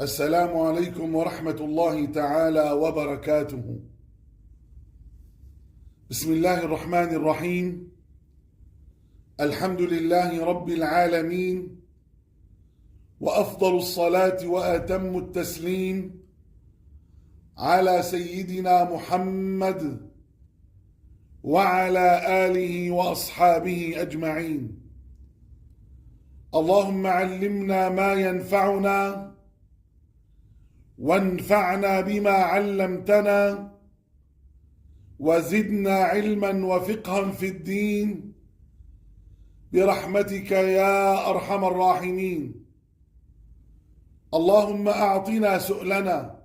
السلام عليكم ورحمة الله تعالى وبركاته. بسم الله الرحمن الرحيم. الحمد لله رب العالمين، وأفضل الصلاة وأتم التسليم على سيدنا محمد وعلى آله وأصحابه أجمعين. اللهم علمنا ما ينفعنا وانفعنا بما علمتنا وزدنا علما وفقها في الدين برحمتك يا أرحم الراحمين. اللهم أعطنا سؤلنا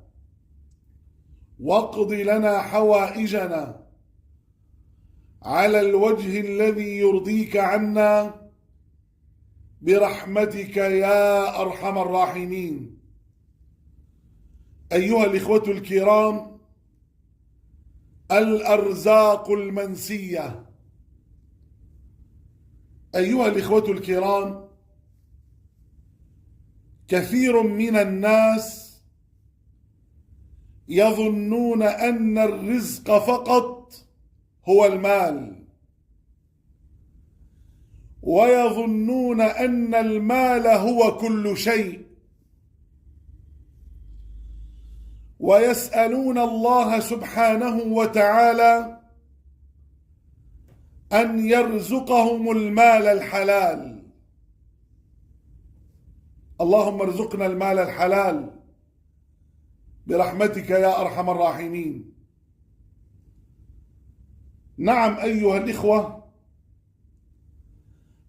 واقض لنا حوائجنا على الوجه الذي يرضيك عنا برحمتك يا أرحم الراحمين. أيها الإخوة الكرام، الأرزاق المنسية. أيها الإخوة الكرام، كثير من الناس يظنون أن الرزق فقط هو المال، ويظنون أن المال هو كل شيء، ويسألون الله سبحانه وتعالى أن يرزقهم المال الحلال. اللهم ارزقنا المال الحلال برحمتك يا أرحم الراحمين. نعم أيها الإخوة،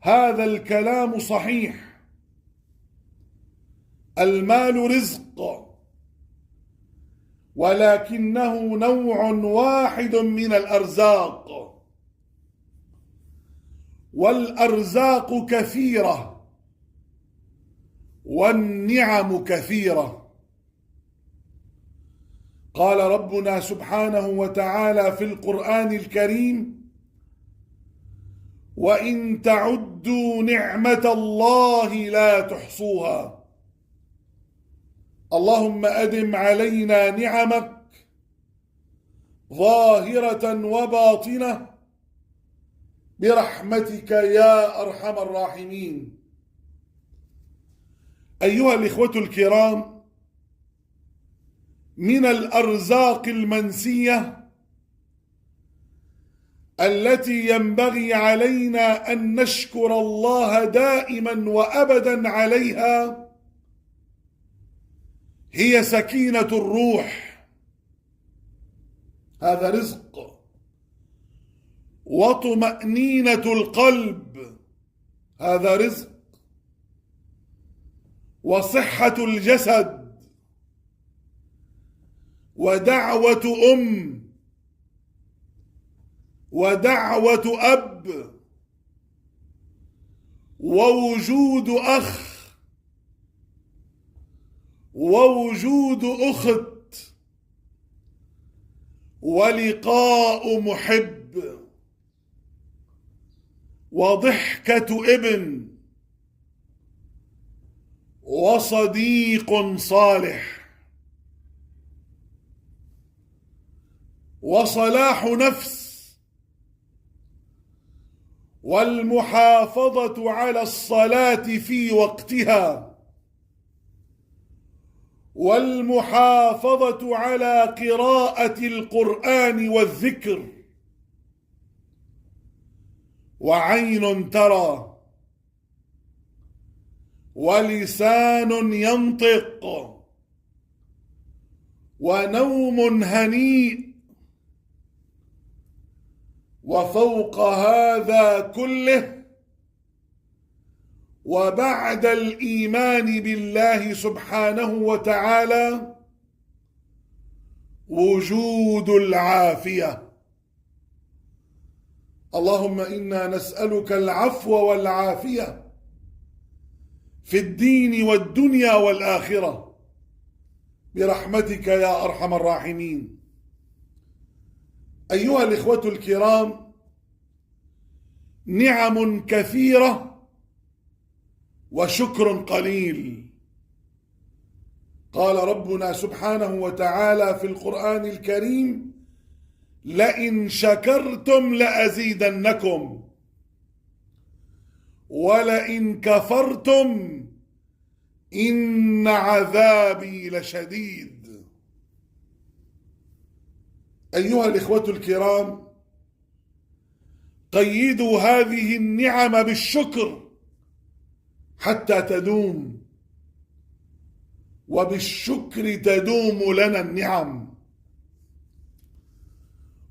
هذا الكلام صحيح. المال رزق، ولكنه نوع واحد من الأرزاق، والأرزاق كثيرة والنعم كثيرة. قال ربنا سبحانه وتعالى في القرآن الكريم: وإن تعدوا نعمة الله لا تحصوها. اللهم أدم علينا نعمك ظاهرة وباطنة برحمتك يا أرحم الراحمين. أيها الإخوة الكرام، من الأرزاق المنسية التي ينبغي علينا أن نشكر الله دائما وأبدا عليها هي سكينة الروح. هذا رزق. وطمأنينة القلب، هذا رزق. وصحة الجسد، ودعوة أم، ودعوة أب، ووجود أخ، ووجود أخت، ولقاء محب، وضحكة ابن، وصديق صالح، وصلاح نفس، والمحافظة على الصلاة في وقتها، والمحافظة على قراءة القرآن والذكر، وعين ترى، ولسان ينطق، ونوم هنيء. وفوق هذا كله، وبعد الإيمان بالله سبحانه وتعالى، وجود العافية. اللهم إنا نسألك العفو والعافية في الدين والدنيا والآخرة برحمتك يا أرحم الراحمين. أيها الإخوة الكرام، نعم كثيرة وشكر قليل. قال ربنا سبحانه وتعالى في القرآن الكريم: لئن شكرتم لأزيدنكم ولئن كفرتم إن عذابي لشديد. أيها الإخوة الكرام، قيدوا هذه النعم بالشكر حتى تدوم، وبالشكر تدوم لنا النعم.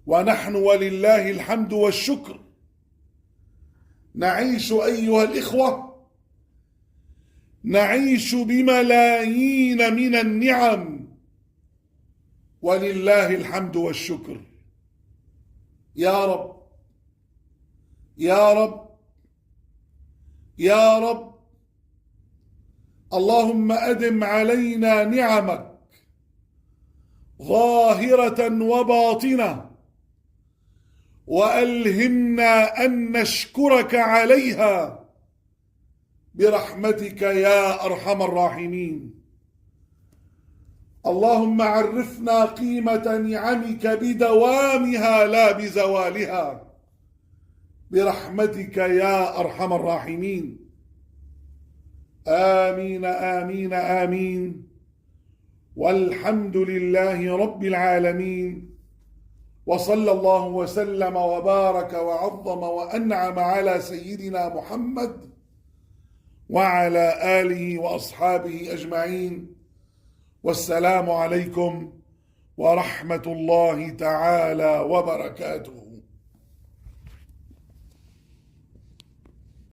ونحن ولله الحمد والشكر نعيش أيها الإخوة، نعيش بملايين من النعم، ولله الحمد والشكر. يا رب يا رب يا رب، اللهم أدم علينا نعمك ظاهرة وباطنة، وألهمنا أن نشكرك عليها برحمتك يا أرحم الراحمين. اللهم عرفنا قيمة نعمك بدوامها لا بزوالها برحمتك يا أرحم الراحمين. آمين آمين آمين، والحمد لله رب العالمين، وصلى الله وسلم وبارك وعظم وأنعم على سيدنا محمد وعلى آله وأصحابه أجمعين. والسلام عليكم ورحمة الله تعالى وبركاته.